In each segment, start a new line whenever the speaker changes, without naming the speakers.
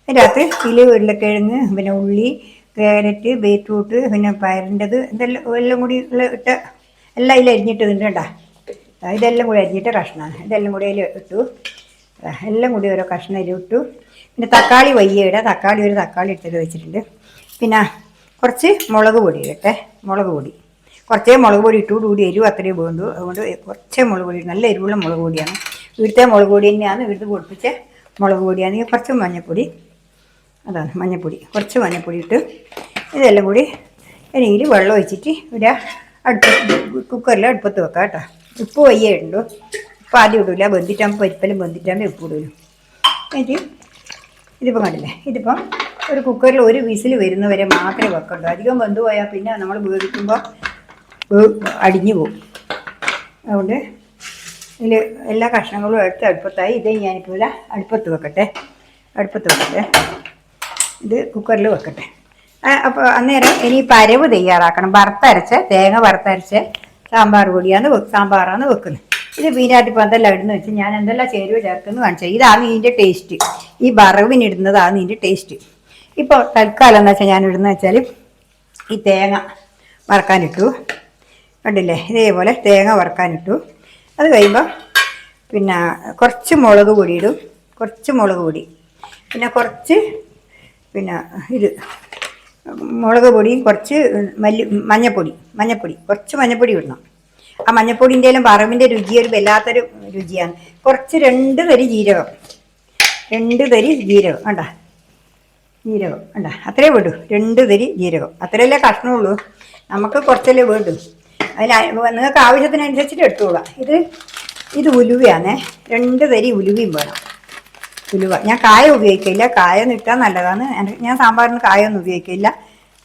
അതിൻ്റെ അകത്ത് ഉരുളക്കിഴങ്ങ്, പിന്നെ ഉള്ളി, ക്യാരറ്റ്, ബീറ്റ്റൂട്ട്, പിന്നെ പയറിൻ്റെത് ഇതെല്ലാം എല്ലാം കൂടി ഇട്ട എല്ലാം അതിൽ അരിഞ്ഞിട്ട് കേട്ടോ. ഇതെല്ലാം കൂടി അരിഞ്ഞിട്ട് കഷ്ണമാണ്. ഇതെല്ലാം കൂടി അതിൽ ഇട്ടു. എല്ലാം കൂടി ഓരോ കഷ്ണം അതിൽ ഇട്ടു. പിന്നെ തക്കാളി തക്കാളി ഒരു തക്കാളി എടുത്തിട്ട് വെച്ചിട്ടുണ്ട്. പിന്നെ കുറച്ച് മുളക് പൊടി ഇടട്ടെ. മുളക് പൊടി കുറച്ചേ മുളക് പൊടി ഇട്ടു. കൂടി എരിവ് അത്രയും വേണ്ടു. അതുകൊണ്ട് കുറച്ചേ മുളക് പൊടി, നല്ല എരിവുള്ള മുളക് പൊടിയാണ്. ഇവിടുത്തെ മുളക് പൊടി തന്നെയാണ്, ഇവിടുത്തെ പൊടിപ്പിച്ച മുളക് പൊടിയാണ്. കുറച്ച് മഞ്ഞൾപ്പൊടി, അതാണ് മഞ്ഞൾപ്പൊടി, കുറച്ച് മഞ്ഞൾപ്പൊടി ഇട്ട് ഇതെല്ലാം കൂടി ഇനിയിൽ വെള്ളം ഒഴിച്ചിട്ട് ഇവിടെ കുക്കറിൽ അടുപ്പത്ത് വെക്കാം കേട്ടോ. ഉപ്പ് വയ്യേ ഇടുള്ളൂ. ഉപ്പ് ആദ്യം ഇടില്ല, വെന്തിട്ടാകുമ്പോൾ പരിപ്പെല്ലാം വെന്തിട്ടാകുമ്പോൾ ഉപ്പ് ഇടുള്ളൂ. എന്നിട്ട് ഇതിപ്പോൾ കണ്ടില്ലേ, ഇതിപ്പം ഒരു കുക്കറിൽ ഒരു വിസിൽ വരുന്നവരെ മാത്രമേ വെക്കുള്ളൂ. അധികം വെന്ത് പോയാൽ പിന്നെ നമ്മൾ വേവിക്കുമ്പോൾ അടിഞ്ഞു പോകും. അതുകൊണ്ട് ഇതിൽ എല്ലാ കഷ്ണങ്ങളും എടുത്ത് അടുപ്പത്തായി. ഇതേ ഞാനിപ്പോൾ ഇവിടെ അടുപ്പത്ത് വെക്കട്ടെ. ഇത് കുക്കറിൽ വെക്കട്ടെ. അപ്പോൾ അന്നേരം ഇനി പരവ് തയ്യാറാക്കണം. തേങ്ങ വറുത്തരച്ച സാമ്പാറാണ് വെക്കുന്നത്. ഇത് മീനായിട്ടിപ്പോൾ എന്തെല്ലാം ഇടുന്ന വെച്ചാൽ ഞാൻ എന്തെല്ലാം ചേരുവ ചേർക്കുന്നു കാണിച്ചാൽ ഇതാണ് ഇതിൻ്റെ ടേസ്റ്റ്. ഈ വറവിനിടുന്നതാണ് ഇതിൻ്റെ ടേസ്റ്റ്. ഇപ്പോൾ തൽക്കാലം എന്ന് വെച്ചാൽ ഞാൻ ഇടുന്ന വെച്ചാൽ ഈ തേങ്ങ വറക്കാനിട്ടു. കണ്ടില്ലേ, ഇതേപോലെ തേങ്ങ വറക്കാനിട്ടു. അത് കഴിയുമ്പോൾ പിന്നെ കുറച്ച് മുളക് പൊടി ഇടും. പിന്നെ കുറച്ച് മുളക് പൊടിയും കുറച്ച് മഞ്ഞപ്പൊടി കുറച്ച് മഞ്ഞപ്പൊടി ഇടണം. ആ മഞ്ഞപ്പൊടിൻ്റെയും വറവിൻ്റെ രുചി ഒരു വല്ലാത്തൊരു രുചിയാണ്. കുറച്ച് 2 തരി ജീരകം കണ്ട, അത്രേ വേണ്ടു. 2 തരി ജീരകം, അത്രയല്ലേ കഷ്ണമുള്ളൂ. നമുക്ക് കുറച്ചല്ലേ വേണ്ടു. നിങ്ങൾക്ക് ആവശ്യത്തിനനുസരിച്ചിട്ട് എടുത്തോളാം. ഇത് ഉലുവയാണേ. 2 തരി ഉലുവയും വേണം. ഉലുവ ഞാൻ കായ ഉപയോഗിക്കില്ല, കായൊന്നും ഇട്ടാൽ നല്ലതാണ്. ഞാൻ സാമ്പാറിന് കായൊന്നും ഉപയോഗിക്കില്ല.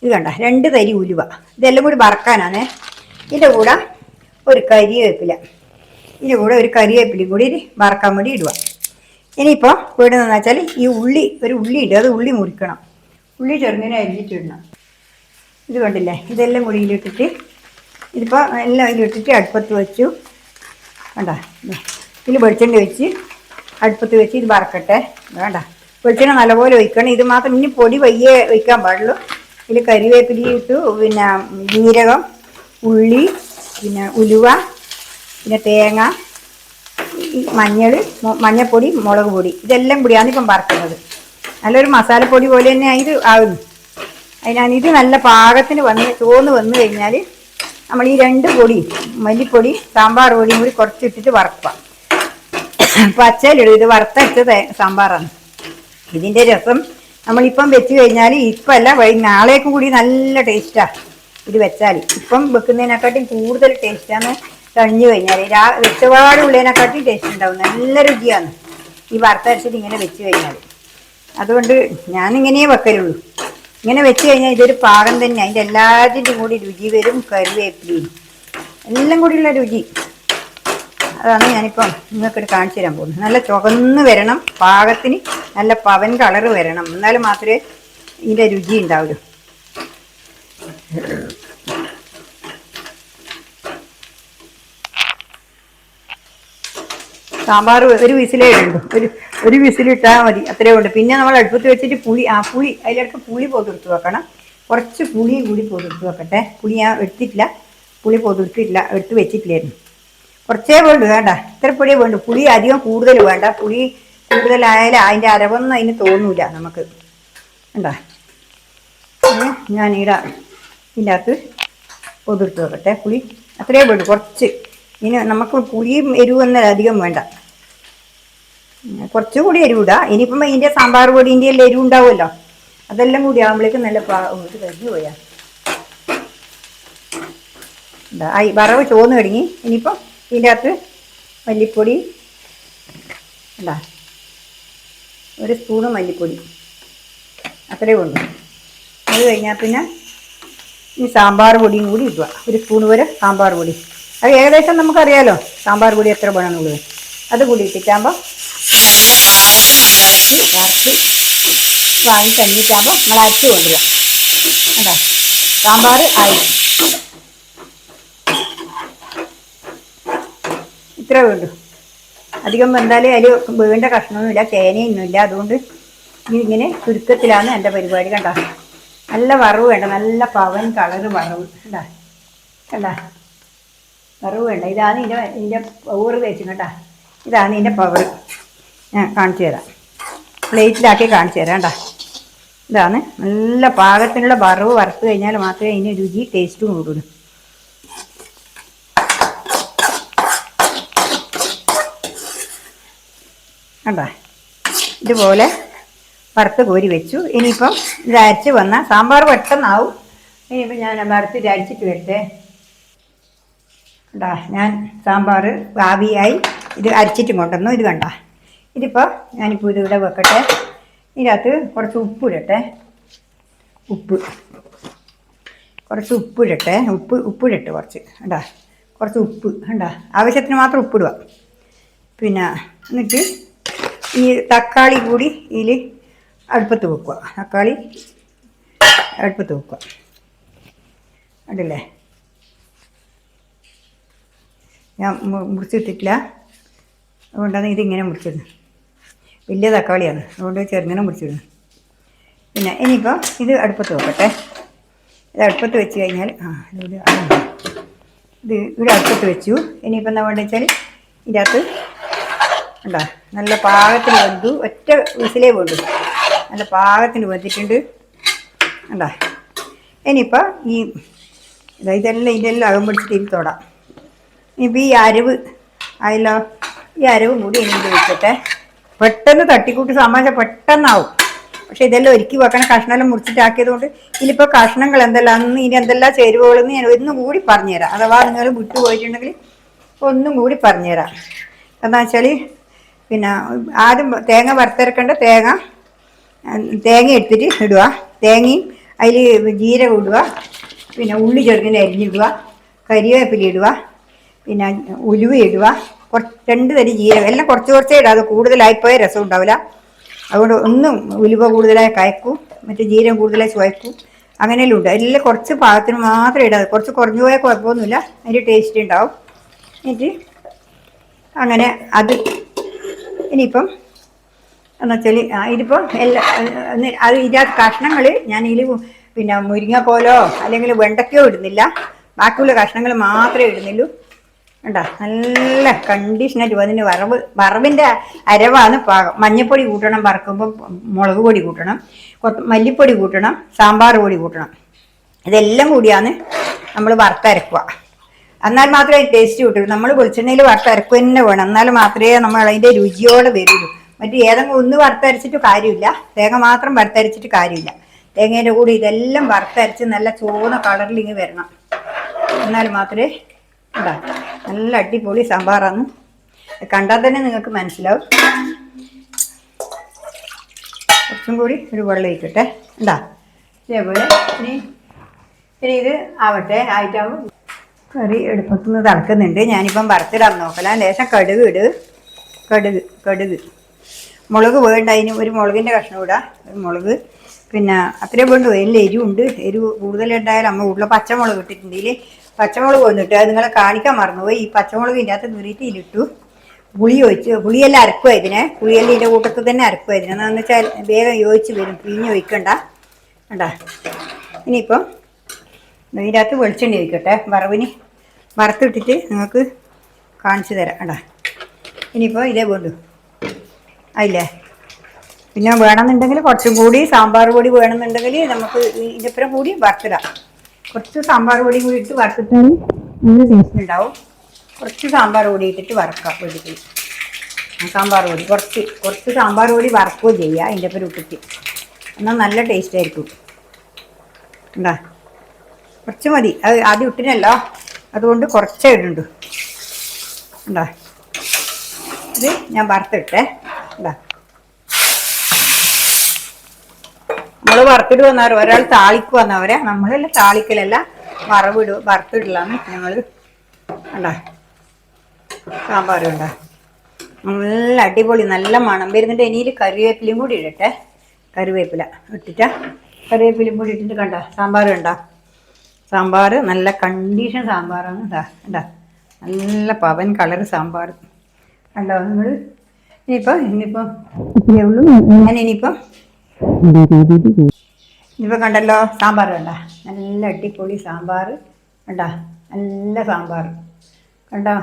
ഇത് കണ്ട, 2 തരി ഉലുവ. ഇതെല്ലാം കൂടി വറക്കാനാണേ. ഇതിൻ്റെ കൂടെ ഒരു കരിവേപ്പിലയും കൂടി വറക്കാൻ വേണ്ടി ഇടുക. ഇനിയിപ്പോൾ വീടുന്നതെന്ന് വെച്ചാൽ ഈ ഉള്ളി ഉണ്ട്, അത് ഉള്ളി മുറിക്കണം. ഉള്ളി ചെറുങ്ങനെ അരിഞ്ഞിട്ടിടണം. ഇത് കണ്ടില്ലേ, ഇതെല്ലാം കൂടി ഇതിലിട്ടിട്ട് ഇതിപ്പോൾ എല്ലാം ഇതിലിട്ടിട്ട് അടുപ്പത്ത് വെച്ചു. വേണ്ട, ഇതിൽ വെളിച്ചെണ്ണ വെച്ച് അടുപ്പത്ത് വെച്ച് ഇത് വറക്കട്ടെ. വേണ്ട, വെളിച്ചെണ്ണ നല്ലപോലെ ഒഴിക്കണം. ഇത് മാത്രം, ഇനി പൊടി വയ്യേ ഒഴിക്കാൻ പാടുള്ളൂ. ഇതിൽ കരിവേപ്പില ഇട്ടു, പിന്നെ ജീരകം, ഉള്ളി, പിന്നെ ഉലുവ, പിന്നെ തേങ്ങ, മഞ്ഞൾപ്പൊടി, മുളക് പൊടി, ഇതെല്ലാം കൂടിയാണ് ഇപ്പം വറക്കുന്നത്. നല്ലൊരു മസാലപ്പൊടി പോലെ തന്നെ ഇത് ആവുന്നു. ഇത് നല്ല പാകത്തിന് ചോന്ന് വന്നു കഴിഞ്ഞാൽ നമ്മൾ ഈ 2 പൊടി, മല്ലിപ്പൊടി, സാമ്പാർ പൊടിയും കൂടി കുറച്ചിട്ടിട്ട് വറക്കുക. പച്ചയിലിടും. ഇത് വറുത്തരച്ച സാമ്പാറാണ്. ഇതിൻ്റെ രസം നമ്മളിപ്പം വെച്ച് കഴിഞ്ഞാൽ ഇപ്പം അല്ല, നാളേക്കും കൂടി നല്ല ടേസ്റ്റാണ് ഇത് വെച്ചാൽ. ഇപ്പം വെക്കുന്നതിനെക്കാട്ടും കൂടുതൽ ടേസ്റ്റാണ് കഴിഞ്ഞു കഴിഞ്ഞാൽ. വെച്ചപാടുള്ളതിനെക്കാട്ടും ടേസ്റ്റ് ഉണ്ടാവും. നല്ല രുചിയാണ് ഈ വറുത്തരച്ചിട്ട് ഇങ്ങനെ വെച്ച് കഴിഞ്ഞാൽ. അതുകൊണ്ട് ഞാനിങ്ങനെയേ വെക്കലുള്ളൂ. ഇങ്ങനെ വെച്ച് കഴിഞ്ഞാൽ ഇതൊരു പാകം തന്നെ. അതിൻ്റെ എല്ലാത്തിൻ്റെയും കൂടി രുചി വരും. കറിവേപ്പിലയും എല്ലാം കൂടിയുള്ള രുചി. അതാണ് ഞാനിപ്പം നിങ്ങൾക്കിത് കാണിച്ചു തരാൻ പോകുന്നത്. നല്ല ചുവന്ന് വരണം, പാകത്തിന് നല്ല പവൻ കളറ് വരണം. എന്നാലും മാത്രമേ ഇതിൻ്റെ രുചി ഉണ്ടാവുള്ളൂ. സാമ്പാർ ഒരു വിസിലേ ഇടുള്ളൂ. ഒരു വിസിലിട്ടാൽ മതി, അത്രയേ ഉണ്ട്. പിന്നെ നമ്മൾ അടുപ്പത്ത് വെച്ചിട്ട് പുളി അതിലിടക്ക് പുളി പൊതിർത്ത് വെക്കണം. കുറച്ച് പുളിയും കൂടി പൊതിർത്ത് വെക്കട്ടെ. പുളി ഞാൻ എടുത്ത് വെച്ചിട്ടില്ലായിരുന്നു. കുറച്ചേ വേണ്ടു. വേണ്ട, ഇത്ര പൊടിയേ വേണ്ടു. പുളി അധികം കൂടുതൽ വേണ്ട. പുളി കൂടുതലായാലും അതിൻ്റെ അരവൊന്നും അതിന് തോന്നൂല നമുക്ക്. വേണ്ട, ഞാൻ ഇതിൻ്റെ അകത്ത് പൊതിർത്ത് വെക്കട്ടെ. പുളി അത്രയേ വേണ്ടു, കുറച്ച്. ഇനി നമുക്ക് പുളിയും എരിവൊന്നും അധികം വേണ്ട. കുറച്ചുകൂടി എരിവിടാം. ഇനിയിപ്പം ഇതിൻ്റെ സാമ്പാർ പൊടിൻ്റെ എല്ലാം എരിവുണ്ടാവുമല്ലോ, അതെല്ലാം കൂടി ആകുമ്പോഴേക്കും നല്ല ഇത് കഴിഞ്ഞു പോയാൽ വറവ് ചോന്ന് തുടങ്ങി. ഇനിയിപ്പം ഇതിൻ്റെ അകത്ത് മല്ലിപ്പൊടി, ഒരു സ്പൂണ് മല്ലിപ്പൊടി അത്രയേ ഉള്ളൂ. അത് കഴിഞ്ഞാൽ പിന്നെ ഈ സാമ്പാർ പൊടിയും കൂടി ഇടുക. ഒരു സ്പൂണ് വരെ സാമ്പാർ പൊടി. അത് ഏകദേശം നമുക്കറിയാലോ സാമ്പാർ പൊടി എത്ര വേണമെന്നുള്ളത്. അത് കൂടി ഇട്ടിട്ടാകുമ്പോൾ നല്ല പാകത്തിന് വറുത്ത് വാങ്ങി കഴിഞ്ഞിട്ടാകുമ്പോൾ നമ്മൾ അരച്ച് കൊണ്ടുവരിക. കേട്ടോ, സാമ്പാർ ആയി. ഇത്ര വേണ്ടു. അധികം വെന്താലേ അതിൽ വേണ്ട കഷ്ണമൊന്നുമില്ല, ചേനയൊന്നുമില്ല. അതുകൊണ്ട് ഇങ്ങനെ ചുരുക്കത്തിലാണ് എൻ്റെ പരിപാടി. കണ്ട നല്ല വറവ് വേണ്ട, നല്ല പവൻ കളറ് വറവ്. കണ്ട കണ്ട വറവ് വേണ്ട. ഇതാണ് ഇതിൻ്റെ പവർ വെച്ച്. കേട്ടാ ഇതാണ് ഇതിൻ്റെ പവർ. ഞാൻ കാണിച്ചു തരാം, പ്ലേറ്റിലാക്കി കാണിച്ചു തരാം. കേട്ടാ ഇതാണ് നല്ല പാകത്തിനുള്ള വറവ്. വറുത്ത് കഴിഞ്ഞാൽ മാത്രമേ അതിന് രുചി ടേസ്റ്റും കൂടുള്ളൂ. കണ്ടാ ഇതുപോലെ വറുത്ത് കോരി വെച്ചു. ഇനിയിപ്പം ഇത് അരച്ച് വന്നാൽ സാമ്പാർ പെട്ടെന്നാവും. ഇനിയിപ്പം ഞാൻ വറുത്ത് അരിച്ചിട്ട് വരട്ടെ. കണ്ടാ ഞാൻ സാമ്പാർ ആവിയായി ഇത് അരിച്ചിട്ട് കൊണ്ടുവന്നു. ഇത് കണ്ട ഇതിപ്പോൾ ഞാനിപ്പോൾ ഇത് ഇവിടെ വെക്കട്ടെ. ഇതിനകത്ത് കുറച്ച് ഉപ്പിടട്ടെ. കുറച്ച് ഉപ്പിടട്ടെ. ഉപ്പിടട്ടെ കുറച്ച്. കണ്ടാ കുറച്ച് ഉപ്പ്. കണ്ടാ ആവശ്യത്തിന് മാത്രം ഉപ്പിടുക. പിന്നെ എന്നിട്ട് ഈ തക്കാളി കൂടി ഇതിൽ അടുപ്പത്ത് വെക്കുക. തക്കാളി അടുപ്പത്ത് വെക്കുക. കണ്ടില്ലേ, ഞാൻ മുറിച്ചിട്ടിട്ടില്ല, അതുകൊണ്ടാണ് ഇതിങ്ങനെ മുറിച്ചത്. വലിയ തക്കാളിയാണ്, അതുകൊണ്ട് ചെറുങ്ങനെ മുറിച്ചിടുന്നു. പിന്നെ ഇനിയിപ്പോൾ ഇത് അടുപ്പത്ത് വെക്കട്ടെ. ഇത് അടുപ്പത്ത് വെച്ച് കഴിഞ്ഞാൽ ഇത് ഇവിടെ അടുപ്പത്ത് വെച്ചു. ഇനിയിപ്പോൾ എന്താ വേണ്ടത് വെച്ചാൽ ഇതിനകത്ത് കണ്ടോ നല്ല പാകത്തിന് വെന്തു. ഒറ്റ വിസിലേ വേണ്ടു. നല്ല പാകത്തിന് വെന്തിട്ടുണ്ട്. കണ്ടോ ഇനിയിപ്പോൾ ഇതെല്ലാം അകം പിടിച്ചിട്ട് ഇനി തൊടാം. ഇനിയിപ്പോൾ ഈ അരവ് ആയല്ലോ, ഈ അരവും കൂടി എനിക്ക് വെച്ചിട്ടെ. പെട്ടെന്ന് തട്ടിക്കൂട്ട് സാമാന്യം പെട്ടെന്നാവും. പക്ഷെ ഇതെല്ലാം ഒരുക്കി വെക്കണം. കഷ്ണമെല്ലാം മുറിച്ചിട്ടാക്കിയത് കൊണ്ട് ഇതിലിപ്പോൾ കഷ്ണങ്ങൾ എന്തെല്ലാം അന്ന് ഇനി എന്തെല്ലാം ചേരുവകളെന്ന് ഞാൻ ഒന്നും കൂടി പറഞ്ഞുതരാം. അഥവാ നിങ്ങൾ വിട്ടുപോയിട്ടുണ്ടെങ്കിൽ ഒന്നും കൂടി പറഞ്ഞുതരാം. എന്താ വെച്ചാൽ പിന്നെ ആദ്യം തേങ്ങ വറുത്തരക്കേണ്ട തേങ്ങ എടുത്തിട്ട് ഇടുക. തേങ്ങയും അതിൽ ജീരകം ഇടുക. പിന്നെ ഉള്ളി ചെറുങ്ങനെ അരിഞ്ഞിടുക. കരിവേപ്പില ഇടുക. പിന്നെ ഉലുവ ഇടുക. രണ്ട് തരി ജീരകം. എല്ലാം കുറച്ച് കുറച്ചേ ഇടുക. അത് കൂടുതലായിപ്പോയ രസം ഉണ്ടാവില്ല. അതുകൊണ്ട് ഒന്നും ഉലുവ കൂടുതലായി കയക്കും, മറ്റേ ജീരകം കൂടുതലായി ചുവയ്ക്കും, അങ്ങനെയെല്ലാം ഉണ്ട്. എല്ലാം കുറച്ച് പാകത്തിന് മാത്രം ഇടാതെ. കുറച്ച് കുറഞ്ഞു പോയാൽ കുഴപ്പമൊന്നുമില്ല, അതിൻ്റെ ടേസ്റ്റ് ഉണ്ടാവും. എന്നിട്ട് അങ്ങനെ അത് ഇനിയിപ്പം എന്നുവെച്ചാൽ ഇതിപ്പോൾ അത് ഇതിൻ്റെ കഷ്ണങ്ങൾ ഞാൻ ഇതിൽ പിന്നെ മുരിങ്ങക്കോലോ അല്ലെങ്കിൽ വെണ്ടയ്ക്കോ ഇടുന്നില്ല. ബാക്കിയുള്ള കഷ്ണങ്ങൾ മാത്രമേ ഇടുന്നുള്ളൂ. കണ്ടോ നല്ല കണ്ടീഷനായിട്ട് അതിന് വറവിൻ്റെ അരവാണ് പാകം. മഞ്ഞൾപ്പൊടി കൂട്ടണം, വറക്കുമ്പോൾ മുളക് പൊടി കൂട്ടണം, മല്ലിപ്പൊടി കൂട്ടണം, സാമ്പാർ പൊടി കൂട്ടണം. ഇതെല്ലാം കൂടിയാണ് നമ്മൾ വറുത്തരക്കുക. എന്നാൽ മാത്രമേ ടേസ്റ്റ് കിട്ടുള്ളൂ. നമ്മൾ വെളിച്ചെണ്ണയിൽ വറുത്തരക്കുക തന്നെ വേണം. എന്നാൽ മാത്രമേ നമ്മൾ അതിൻ്റെ രുചിയോടെ വരുള്ളൂ. മറ്റു ഏതെങ്കിലും ഒന്ന് വറുത്തരച്ചിട്ട് കാര്യമില്ല. തേങ്ങ മാത്രം വറുത്തരച്ചിട്ട് കാര്യമില്ല. തേങ്ങേൻ്റെ കൂടി ഇതെല്ലാം വറുത്തരച്ച് നല്ല ചുവന്ന കളറിൽ ഇങ്ങ് വരണം. എന്നാൽ മാത്രമേ നല്ല അടിപൊളി സാമ്പാറാണ്. കണ്ടാൽ തന്നെ നിങ്ങൾക്ക് മനസ്സിലാവും. കുറച്ചും കൂടി ഒരു വെള്ളം ഒഴിക്കട്ടെ. ഇതേപോലെ ഇനി ഇത് ആവട്ടെ. ആയിട്ടാവും കറി എടുപ്പത്തുനിന്ന് തിളക്കുന്നുണ്ട്. ഞാനിപ്പം വറുത്തിടാൻ നോക്കലാം. ലേശം കടുക് മുളക് വേണ്ട. അതിന് ഒരു മുളകിൻ്റെ കഷ്ണം ഇടാം. ഒരു മുളക് പിന്നെ അത്രയും വേണ്ടു. എല്ലാം എരിവുണ്ട്. എരിവ് കൂടുതലുണ്ടായാലും അമ്മ കൂടുതൽ പച്ചമുളക് ഇട്ടിട്ടുണ്ട്. ഇതിൽ പച്ചമുളക് വന്നിട്ട് അത് നിങ്ങളെ കാണിക്കാൻ മറന്നുപോയി. ഈ പച്ചമുളക് ഇതിൻ്റെ അകത്ത് നീറിയിട്ട് ഇതിലിട്ടു. പുളിയെല്ലാം അരക്കുക. പുളിയെല്ലാം ഇതിൻ്റെ കൂട്ടത്തിൽ തന്നെ അരക്കുക. എന്താണെന്ന് വെച്ചാൽ വേഗം യോജിച്ച് വരും. പിഴിഞ്ഞ് ഒഴിക്കണ്ട. ഇനിയിപ്പം ഇതിൻ്റെ അകത്ത് വെളിച്ചെണ്ണ ഒഴിക്കട്ടെ. വറുത്തിട്ടിട്ട് നിങ്ങൾക്ക് കാണിച്ചു തരാം. ഇനിയിപ്പോൾ ഇതേ വേണ്ടു. അതില്ലേ പിന്നെ വേണമെന്നുണ്ടെങ്കിൽ കുറച്ചും കൂടി സാമ്പാർ പൊടി വേണമെന്നുണ്ടെങ്കിൽ നമുക്ക് ഇതിനപ്പുറം കൂടി വറുത്തിടാം. കുറച്ച് സാമ്പാർ പൊടിയും കൂടി ഇട്ട് വറുത്തിട്ടാൽ നല്ല ടേസ്റ്റ് ഉണ്ടാവും. കുറച്ച് സാമ്പാർ പൊടി ഇട്ടിട്ട് വറക്കാം. വീട്ടിൽ സാമ്പാർ പൊടി കുറച്ച് സാമ്പാർ പൊടി വറക്കുകയും ചെയ്യുക അതിൻ്റെ ഒപ്പം ഇട്ടിട്ട്. എന്നാൽ നല്ല ടേസ്റ്റ് ആയിരിക്കും. കുറച്ച് മതി. അത് ആദ്യം ഇട്ടിനല്ലോ, അതുകൊണ്ട് കുറച്ചേ ഇടുന്നുണ്ട്. ഇത് ഞാൻ വറുത്തിട്ടേ. നമ്മൾ വറുത്തിട്ട് വന്നവർ ഒരാൾ താളിക്ക് വന്നവരെ നമ്മളെല്ലാം താളിക്കലല്ല വറുത്തിടലാണ് ഞങ്ങൾ. സാമ്പാർ നല്ല അടിപൊളി നല്ല മണം വരുന്നുണ്ട്. ഇനിയിൽ കറിവേപ്പിലയും കൂടി ഇടട്ടെ. കറിവേപ്പില കറിവേപ്പിലയും കൂടി ഇട്ടിട്ട് സാമ്പാർ സാമ്പാർ നല്ല കണ്ടീഷൻ സാമ്പാറാണ്. നല്ല പവൻ കളർ സാമ്പാർ നിങ്ങൾ. ഇനിയിപ്പോൾ ഇത്രയേ ഉള്ളൂ. ഞാൻ ഇനിയിപ്പം ഇനിയിപ്പോൾ കണ്ടല്ലോ സാമ്പാർ കണ്ട, നല്ല അടിപൊളി സാമ്പാർ കണ്ട, നല്ല സാമ്പാർ കണ്ടോ.